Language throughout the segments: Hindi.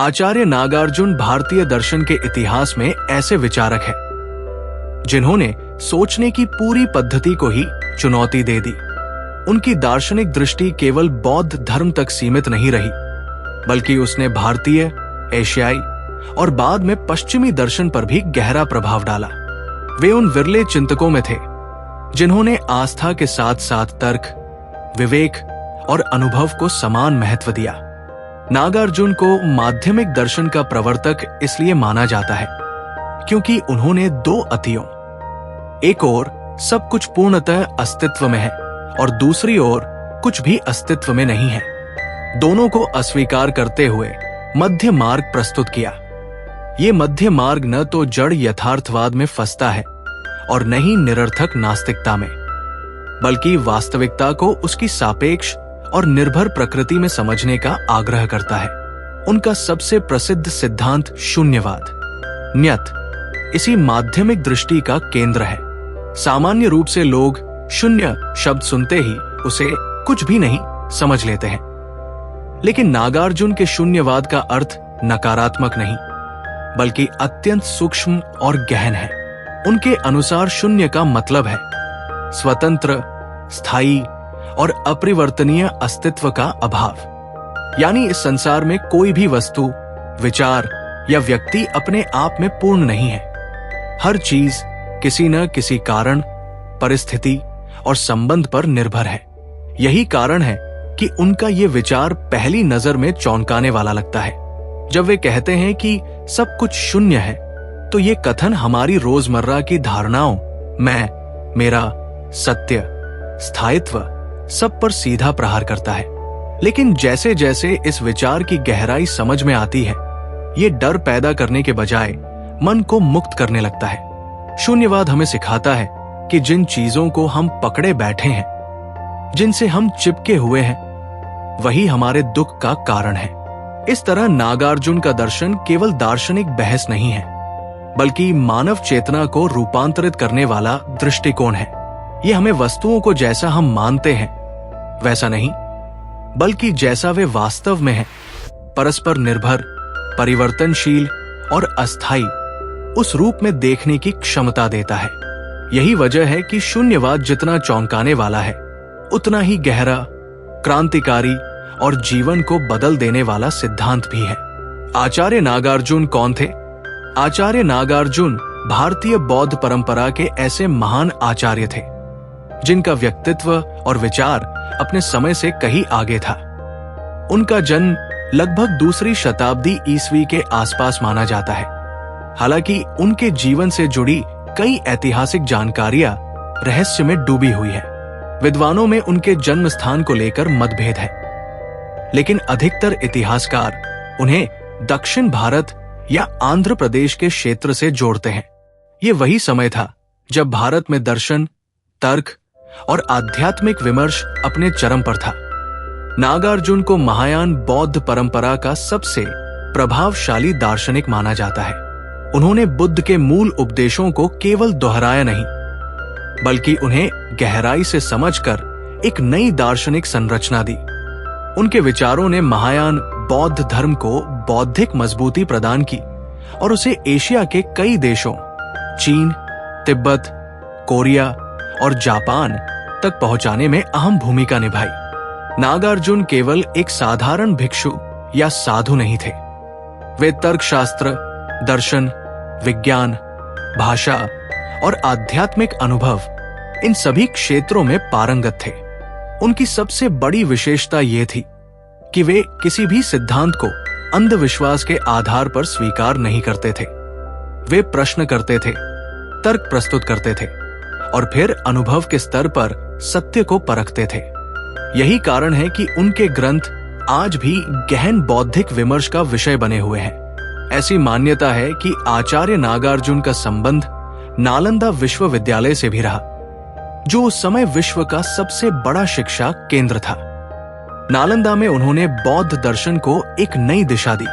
आचार्य नागार्जुन भारतीय दर्शन के इतिहास में ऐसे विचारक हैं जिन्होंने सोचने की पूरी पद्धति को ही चुनौती दे दी। उनकी दार्शनिक दृष्टि केवल बौद्ध धर्म तक सीमित नहीं रही, बल्कि उसने भारतीय, एशियाई और बाद में पश्चिमी दर्शन पर भी गहरा प्रभाव डाला। वे उन विरले चिंतकों में थे जिन्होंने आस्था के साथ साथ तर्क, विवेक और अनुभव को समान महत्व दिया। नागार्जुन को माध्यमिक दर्शन का प्रवर्तक इसलिए माना जाता है क्योंकि उन्होंने दो अतियों, एक ओर सब कुछ पूर्णतः अस्तित्व में है और दूसरी ओर कुछ भी अस्तित्व में नहीं है, दोनों को अस्वीकार करते हुए मध्य मार्ग प्रस्तुत किया। ये मध्य मार्ग न तो जड़ यथार्थवाद में फंसता है और न ही निरर्थक नास्तिकता में, बल्कि वास्तविकता को उसकी सापेक्ष और निर्भर प्रकृति में समझने का आग्रह करता है। उनका सबसे प्रसिद्ध सिद्धांत शून्यवाद, न्यत, इसी माध्यमिक दृष्टि का केंद्र है। सामान्य रूप से लोग शून्य शब्द सुनते ही उसे कुछ भी नहीं समझ लेते हैं, लेकिन नागार्जुन के शून्यवाद का अर्थ नकारात्मक नहीं, बल्कि अत्यंत सूक्ष्म और गहन है। उनके अनुसार शून्य का मतलब है स्वतंत्र, स्थायी और अपरिवर्तनीय अस्तित्व का अभाव। यानी इस संसार में कोई भी वस्तु, विचार या व्यक्ति अपने आप में पूर्ण नहीं है। हर चीज किसी न किसी कारण, परिस्थिति और संबंध पर निर्भर है। यही कारण है कि उनका ये विचार पहली नजर में चौंकाने वाला लगता है। जब वे कहते हैं कि सब कुछ शून्य है, तो ये कथन हमारी रोजमर्रा की धारणाओं, मैं, मेरा, सत्य, स्थायित्व सब पर सीधा प्रहार करता है। लेकिन जैसे जैसे इस विचार की गहराई समझ में आती है, ये डर पैदा करने के बजाय मन को मुक्त करने लगता है। शून्यवाद हमें सिखाता है कि जिन चीजों को हम पकड़े बैठे हैं, जिनसे हम चिपके हुए हैं, वही हमारे दुख का कारण है। इस तरह नागार्जुन का दर्शन केवल दार्शनिक बहस नहीं है, बल्कि मानव चेतना को रूपांतरित करने वाला दृष्टिकोण है। यह हमें वस्तुओं को जैसा हम मानते हैं वैसा नहीं, बल्कि जैसा वे वास्तव में है, परस्पर निर्भर, परिवर्तनशील और अस्थायी, उस रूप में देखने की क्षमता देता है। यही वजह है कि शून्यवाद जितना चौंकाने वाला है, उतना ही गहरा, क्रांतिकारी और जीवन को बदल देने वाला सिद्धांत भी है। आचार्य नागार्जुन कौन थे? आचार्य नागार्जुन भारतीय बौद्ध परंपरा के ऐसे महान आचार्य थे जिनका व्यक्तित्व और विचार अपने समय से कहीं आगे था। उनका जन्म लगभग दूसरी शताब्दी ईस्वी के आसपास माना जाता है। हालांकि उनके जीवन से जुड़ी कई ऐतिहासिक जानकारियां रहस्य में डूबी हुई है। विद्वानों में उनके जन्म स्थान को लेकर मतभेद है, लेकिन अधिकतर इतिहासकार उन्हें दक्षिण भारत या आंध्र प्रदेश के क्षेत्र से जोड़ते हैं। ये वही समय था जब भारत में दर्शन, तर्क और आध्यात्मिक विमर्श अपने चरम पर था। नागार्जुन को महायान बौद्ध परंपरा का सबसे प्रभावशाली दार्शनिक माना जाता है। उन्होंने बुद्ध के मूल उपदेशों को केवल दोहराया नहीं, बल्कि उन्हें गहराई से समझकर एक नई दार्शनिक संरचना दी। उनके विचारों ने महायान बौद्ध धर्म को बौद्धिक मजबूती प्रदान की और उसे एशिया के कई देशों, चीन, तिब्बत, कोरिया और जापान तक पहुंचाने में अहम भूमिका निभाई। नागार्जुन केवल एक साधारण भिक्षु या साधु नहीं थे। वे तर्कशास्त्र, दर्शन, विज्ञान, भाषा और आध्यात्मिक अनुभव, इन सभी क्षेत्रों में पारंगत थे। उनकी सबसे बड़ी विशेषता यह थी कि वे किसी भी सिद्धांत को अंधविश्वास के आधार पर स्वीकार नहीं करते थे। वे प्रश्न करते थे, तर्क प्रस्तुत करते थे और फिर अनुभव के स्तर पर सत्य को परखते थे। यही कारण है कि उनके ग्रंथ आज भी गहन बौद्धिक विमर्श का विषय बने हुए हैं। ऐसी मान्यता है कि आचार्य नागार्जुन का संबंध नालंदा विश्वविद्यालय से भी रहा, जो उस समय विश्व का सबसे बड़ा शिक्षा केंद्र था। नालंदा में उन्होंने बौद्ध दर्शन को एक नई दिशा दी,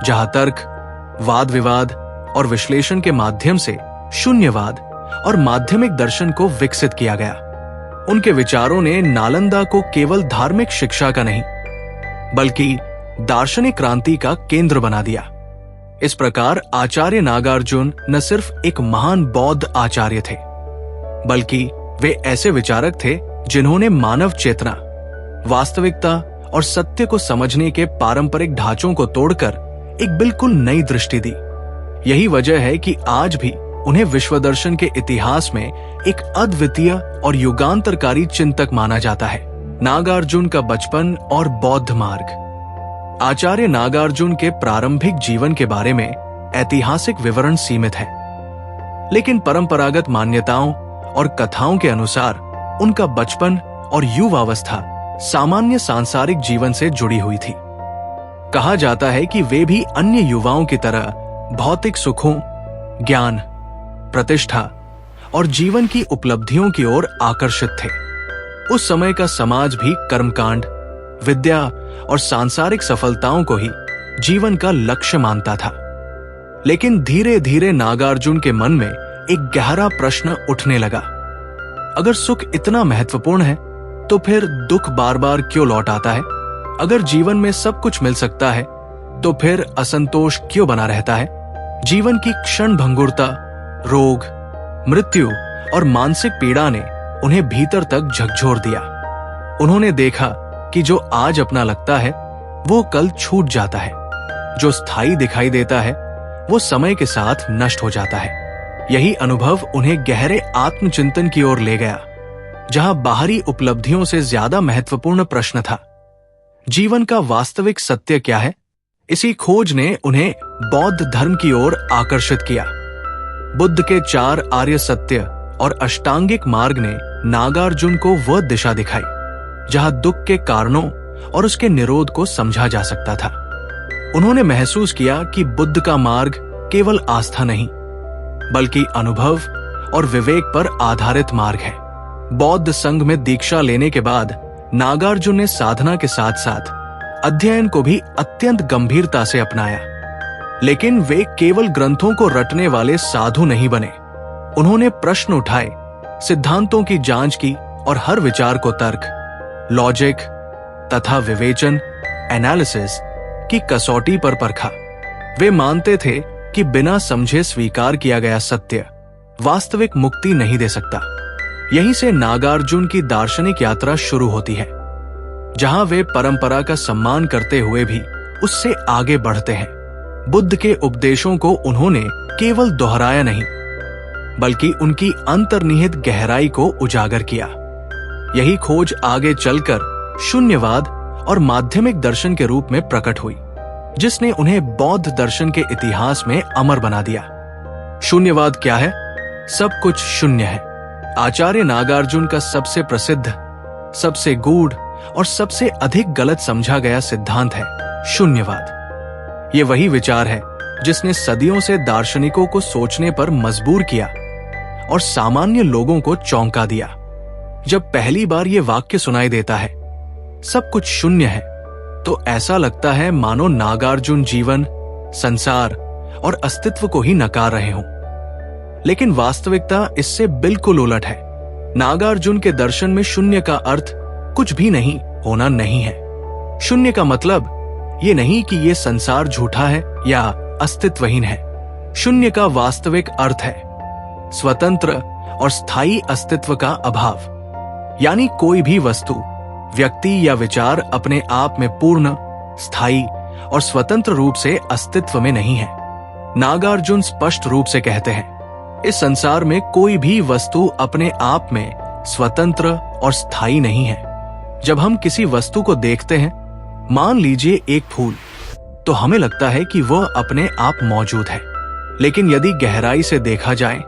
जहां तर्क, वाद विवाद और विश्लेषण के माध्यम से शून्यवाद और माध्यमिक दर्शन को विकसित किया गया। उनके विचारों ने नालंदा को केवल धार्मिक शिक्षा का नहीं, बल्कि दार्शनिक क्रांति का केंद्र बना दिया। इस प्रकार आचार्य नागार्जुन न सिर्फ एक महान बौद्ध आचार्य थे, बल्कि वे ऐसे विचारक थे जिन्होंने मानव चेतना, वास्तविकता और सत्य को समझने के पारंपरिक ढांचों को तोड़कर एक बिल्कुल नई दृष्टि दी। यही वजह है कि आज भी उन्हें विश्व दर्शन के इतिहास में एक अद्वितीय और युगांतरकारी चिंतक माना जाता है। नागार्जुन का बचपन और बौद्ध मार्ग। आचार्य नागार्जुन के प्रारंभिक जीवन के बारे में ऐतिहासिक विवरण सीमित है, लेकिन परंपरागत मान्यताओं और कथाओं के अनुसार उनका बचपन और युवावस्था सामान्य सांसारिक जीवन से जुड़ी हुई थी। कहा जाता है कि वे भी अन्य युवाओं की तरह भौतिक सुखों, ज्ञान, प्रतिष्ठा और जीवन की उपलब्धियों की ओर आकर्षित थे। उस समय का समाज भी कर्मकांड, विद्या और सांसारिक सफलताओं को ही जीवन का लक्ष्य मानता था। लेकिन धीरे धीरे नागार्जुन के मन में एक गहरा प्रश्न उठने लगा। अगर सुख इतना महत्वपूर्ण है तो फिर दुख बार बार क्यों लौट आता है? अगर जीवन में सब कुछ मिल सकता है तो फिर असंतोष क्यों बना रहता है? जीवन की क्षण भंगुरता, रोग, मृत्यु और मानसिक पीड़ा ने उन्हें भीतर तक झकझोर दिया। उन्होंने देखा कि जो आज अपना लगता है वो कल छूट जाता है, जो स्थायी दिखाई देता है वो समय के साथ नष्ट हो जाता है। यही अनुभव उन्हें गहरे आत्मचिंतन की ओर ले गया, जहां बाहरी उपलब्धियों से ज्यादा महत्वपूर्ण प्रश्न था, जीवन का वास्तविक सत्य क्या है? इसी खोज ने उन्हें बौद्ध धर्म की ओर आकर्षित किया। बुद्ध के 4 आर्य सत्य और अष्टांगिक मार्ग ने नागार्जुन को वह दिशा दिखाई जहां दुख के कारणों और उसके निरोध को समझा जा सकता था। उन्होंने महसूस किया कि बुद्ध का मार्ग केवल आस्था नहीं, बल्कि अनुभव और विवेक पर आधारित मार्ग है। बौद्ध संघ में दीक्षा लेने के बाद नागार्जुन ने साधना के साथ साथ अध्ययन को भी अत्यंत गंभीरता से अपनाया। लेकिन वे केवल ग्रंथों को रटने वाले साधु नहीं बने। उन्होंने प्रश्न उठाए, सिद्धांतों की जांच की और हर विचार को तर्क, लॉजिक तथा विवेचन, एनालिसिस की कसौटी पर परखा। वे मानते थे कि बिना समझे स्वीकार किया गया सत्य वास्तविक मुक्ति नहीं दे सकता। यहीं से नागार्जुन की दार्शनिक यात्रा शुरू होती है, जहां वे परंपरा का सम्मान करते हुए भी उससे आगे बढ़ते हैं। बुद्ध के उपदेशों को उन्होंने केवल दोहराया नहीं, बल्कि उनकी अंतर्निहित गहराई को उजागर किया। यही खोज आगे चलकर शून्यवाद और माध्यमिक दर्शन के रूप में प्रकट हुई, जिसने उन्हें बौद्ध दर्शन के इतिहास में अमर बना दिया। शून्यवाद क्या है? सब कुछ शून्य है। आचार्य नागार्जुन का सबसे प्रसिद्ध, सबसे गूढ़ और सबसे अधिक गलत समझा गया सिद्धांत है शून्यवाद। ये वही विचार है जिसने सदियों से दार्शनिकों को सोचने पर मजबूर किया और सामान्य लोगों को चौंका दिया। जब पहली बार ये वाक्य सुनाई देता है, सब कुछ शून्य है, तो ऐसा लगता है मानो नागार्जुन जीवन, संसार और अस्तित्व को ही नकार रहे हों। लेकिन वास्तविकता इससे बिल्कुल उलट है। नागार्जुन के दर्शन में शून्य का अर्थ कुछ भी नहीं होना नहीं है। शून्य का मतलब ये नहीं कि ये संसार झूठा है या अस्तित्वहीन है। शून्य का वास्तविक अर्थ है स्वतंत्र और स्थायी अस्तित्व का अभाव। यानी कोई भी वस्तु, व्यक्ति या विचार अपने आप में पूर्ण, स्थायी और स्वतंत्र रूप से अस्तित्व में नहीं है। नागार्जुन स्पष्ट रूप से कहते हैं, इस संसार में कोई भी वस्तु अपने आप में स्वतंत्र और स्थायी नहीं है। जब हम किसी वस्तु को देखते हैं, मान लीजिए एक फूल, तो हमें लगता है कि वह अपने आप मौजूद है। लेकिन यदि गहराई से देखा जाए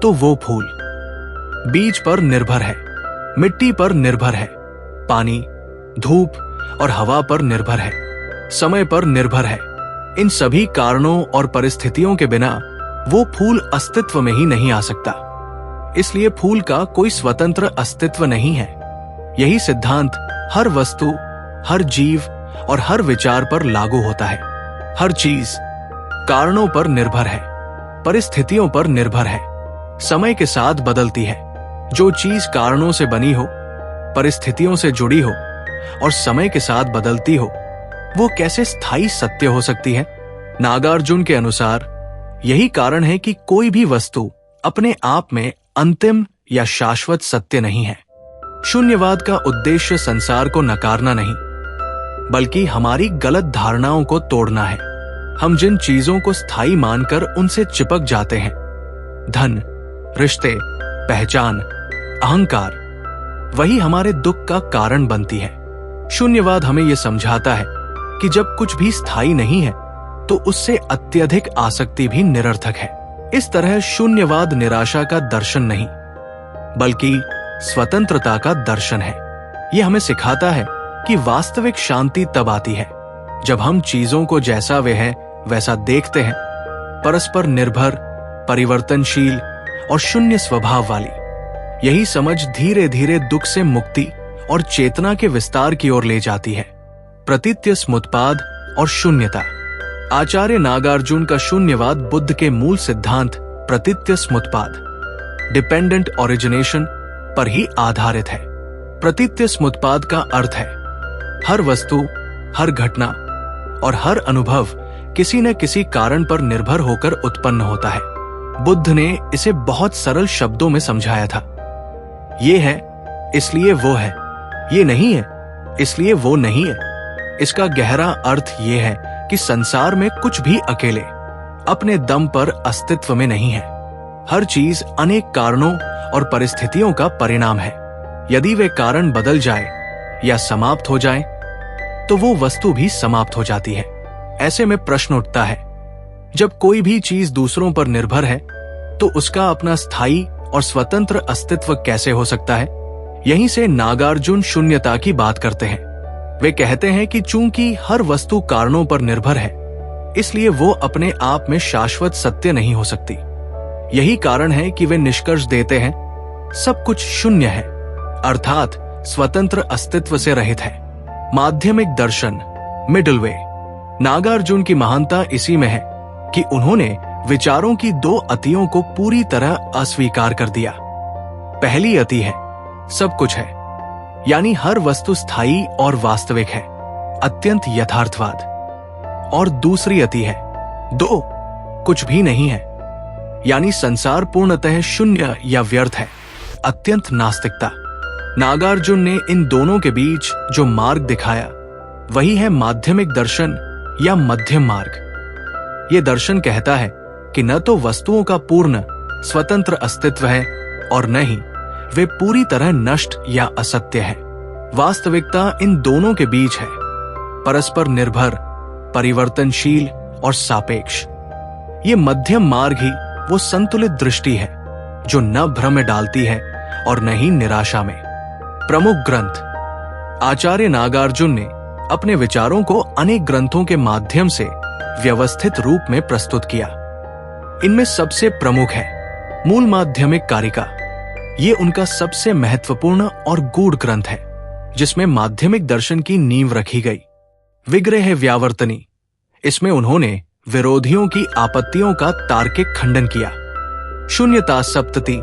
तो वो फूल बीज पर निर्भर है, मिट्टी पर निर्भर है, पानी, धूप और हवा पर निर्भर है, समय पर निर्भर है। इन सभी कारणों और परिस्थितियों के बिना वो फूल अस्तित्व में ही नहीं आ सकता। इसलिए फूल का कोई स्वतंत्र अस्तित्व नहीं है। यही सिद्धांत हर वस्तु, हर जीव और हर विचार पर लागू होता है। हर चीज कारणों पर निर्भर है, परिस्थितियों पर निर्भर है, समय के साथ बदलती है। जो चीज कारणों से बनी हो, परिस्थितियों से जुड़ी हो और समय के साथ बदलती हो, वो कैसे स्थायी सत्य हो सकती है? नागार्जुन के अनुसार यही कारण है कि कोई भी वस्तु अपने आप में अंतिम या शाश्वत सत्य नहीं है। शून्यवाद का उद्देश्य संसार को नकारना नहीं, बल्कि हमारी गलत धारणाओं को तोड़ना है। हम जिन चीजों को स्थायी मानकर उनसे चिपक जाते हैं, धन, रिश्ते, पहचान, अहंकार, वही हमारे दुख का कारण बनती है। शून्यवाद हमें यह समझाता है कि जब कुछ भी स्थायी नहीं है तो उससे अत्यधिक आसक्ति भी निरर्थक है। इस तरह शून्यवाद निराशा का दर्शन नहीं, बल्कि स्वतंत्रता का दर्शन है। यह हमें सिखाता है कि वास्तविक शांति तब आती है जब हम चीजों को जैसा वे है वैसा देखते हैं, परस्पर निर्भर, परिवर्तनशील और शून्य स्वभाव वाली। यही समझ धीरे धीरे दुख से मुक्ति और चेतना के विस्तार की ओर ले जाती है। प्रतीत्य समुत्पाद और शून्यता। आचार्य नागार्जुन का शून्यवाद बुद्ध के मूल सिद्धांत प्रतीत्य समुत्पाद, डिपेंडेंट ओरिजिनेशन पर ही आधारित है। प्रतीत्य समुत्पाद का अर्थ है हर वस्तु, हर घटना और हर अनुभव किसी न किसी कारण पर निर्भर होकर उत्पन्न होता है। बुद्ध ने इसे बहुत सरल शब्दों में समझाया था। ये है इसलिए वो है, ये नहीं है इसलिए वो नहीं है। इसका गहरा अर्थ ये है कि संसार में कुछ भी अकेले अपने दम पर अस्तित्व में नहीं है। हर चीज अनेक कारणों और परिस्थितियों का परिणाम है। यदि वे कारण बदल जाए या समाप्त हो जाए तो वो वस्तु भी समाप्त हो जाती है। ऐसे में प्रश्न उठता है, जब कोई भी चीज दूसरों पर निर्भर है तो उसका अपना स्थायी और स्वतंत्र अस्तित्व कैसे हो सकता है? यहीं से नागार्जुन शून्यता की बात करते हैं। वे कहते हैं कि चूंकि हर वस्तु कारणों पर निर्भर है, इसलिए वो अपने आप में शाश्वत सत्य नहीं हो सकती। यही कारण है कि वे निष्कर्ष देते हैं सब कुछ शून्य है, अर्थात स्वतंत्र अस्तित्व से रहित है। माध्यमिक दर्शन, मिडल वे। नागार्जुन की महानता इसी में है कि उन्होंने विचारों की दो अतियों को पूरी तरह अस्वीकार कर दिया। पहली अति है सब कुछ है, यानी हर वस्तु स्थायी और वास्तविक है, अत्यंत यथार्थवाद। और दूसरी अति है दो कुछ भी नहीं है, यानी संसार पूर्णतः शून्य या व्यर्थ है, अत्यंत नास्तिकता। नागार्जुन ने इन दोनों के बीच जो मार्ग दिखाया वही है माध्यमिक दर्शन या मध्यम मार्ग। ये दर्शन कहता है कि न तो वस्तुओं का पूर्ण स्वतंत्र अस्तित्व है और न ही वे पूरी तरह नष्ट या असत्य है। वास्तविकता इन दोनों के बीच है, परस्पर निर्भर, परिवर्तनशील और सापेक्ष। ये मध्यम मार्ग ही वो संतुलित दृष्टि है जो न भ्रम में डालती है और न ही निराशा में। प्रमुख ग्रंथ। आचार्य नागार्जुन ने अपने विचारों को अनेक ग्रंथों के माध्यम से व्यवस्थित रूप में प्रस्तुत किया। इनमें सबसे प्रमुख है मूल माध्यमिक कारिका। ये उनका सबसे महत्वपूर्ण और गूढ़ ग्रंथ है, जिसमें माध्यमिक दर्शन की नींव रखी गई। विग्रह व्यावर्तनी। इसमें उन्होंने विरोधियों की आपत्तियों का तार्किक खंडन किया। शून्यता सप्तति।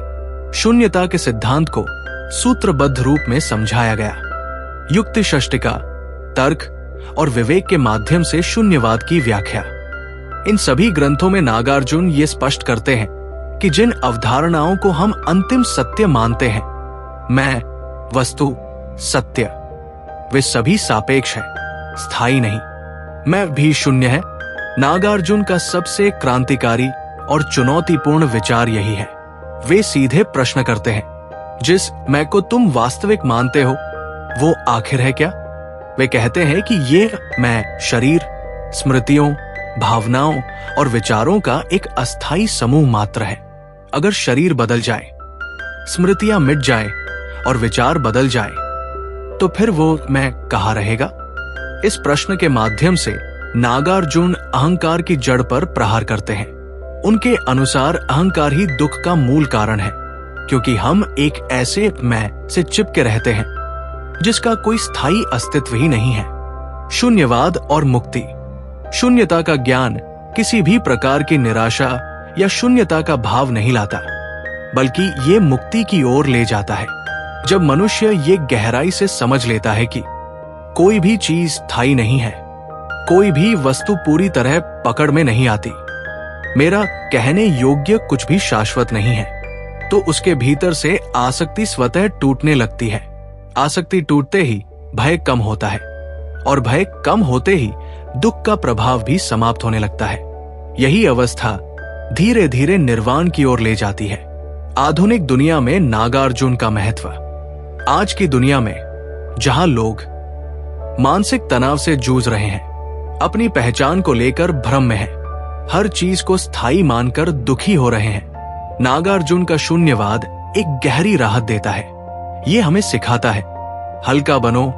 शून्यता के सिद्धांत को सूत्रबद्ध रूप में समझाया गया। युक्ति षष्टिका। तर्क और विवेक के माध्यम से शून्यवाद की व्याख्या। इन सभी ग्रंथों में नागार्जुन ये स्पष्ट करते हैं कि जिन अवधारणाओं को हम अंतिम सत्य मानते हैं, मैं, वस्तु, सत्य, वे सभी सापेक्ष हैं, स्थायी नहीं। मैं भी शून्य है। नागार्जुन का सबसे क्रांतिकारी और चुनौतीपूर्ण विचार यही है। वे सीधे प्रश्न करते हैं, जिस मैं को तुम वास्तविक मानते हो वो आखिर है क्या? वे कहते हैं कि ये मैं शरीर, स्मृतियों, भावनाओं और विचारों का एक अस्थायी समूह मात्र है। अगर शरीर बदल जाए, स्मृतियां मिट जाए और विचार बदल जाए, तो फिर वो मैं कहाँ रहेगा? इस प्रश्न के माध्यम से नागार्जुन अहंकार की जड़ पर प्रहार करते हैं। उनके अनुसार अहंकार ही दुख का मूल कारण है, क्योंकि हम एक ऐसे मैं से चिपके रहते हैं जिसका कोई स्थायी अस्तित्व ही नहीं है। शून्यवाद और मुक्ति। शून्यता का ज्ञान किसी भी प्रकार की निराशा या शून्यता का भाव नहीं लाता, बल्कि ये मुक्ति की ओर ले जाता है। जब मनुष्य ये गहराई से समझ लेता है कि कोई भी चीज स्थायी नहीं है, कोई भी वस्तु पूरी तरह पकड़ में नहीं आती। मेरा कहने योग्य कुछ भी शाश्वत नहीं है, तो उसके भीतर से आसक्ति स्वतः टूटने लगती है। आसक्ति टूटते ही भय कम होता है, और भय कम होते ही दुख का प्रभाव भी समाप्त होने लगता है। यही अवस्था धीरे धीरे निर्वाण की ओर ले जाती है। आधुनिक दुनिया में नागार्जुन का महत्व। आज की दुनिया में जहां लोग मानसिक तनाव से जूझ रहे हैं, अपनी पहचान को लेकर भ्रम में हैं, हर चीज को स्थायी मानकर दुखी हो रहे हैं, नागार्जुन का शून्यवाद एक गहरी राहत देता है। ये हमें सिखाता है, हल्का बनो,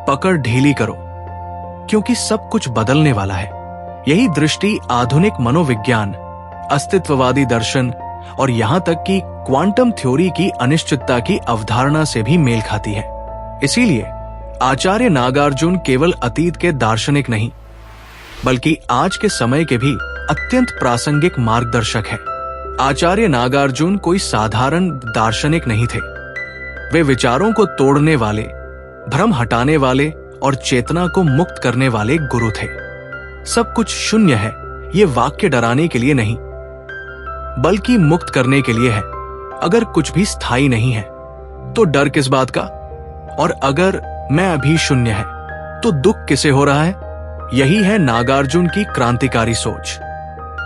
पकड़ ढीली करो, क्योंकि सब कुछ बदलने वाला है। यही दृष्टि आधुनिक मनोविज्ञान, अस्तित्ववादी दर्शन और यहां तक कि क्वांटम थ्योरी की अनिश्चितता की अवधारणा से भी मेल खाती है। इसीलिए आचार्य नागार्जुन केवल अतीत के दार्शनिक नहीं, बल्कि आज के समय के भी अत्यंत प्रासंगिक मार्गदर्शक है। आचार्य नागार्जुन कोई साधारण दार्शनिक नहीं थे। वे विचारों को तोड़ने वाले, भ्रम हटाने वाले और चेतना को मुक्त करने वाले गुरु थे। सब कुछ शून्य है, ये वाक्य डराने के लिए नहीं, बल्कि मुक्त करने के लिए है। अगर कुछ भी स्थायी नहीं है तो डर किस बात का? और अगर मैं अभी शून्य है तो दुख किसे हो रहा है? यही है नागार्जुन की क्रांतिकारी सोच।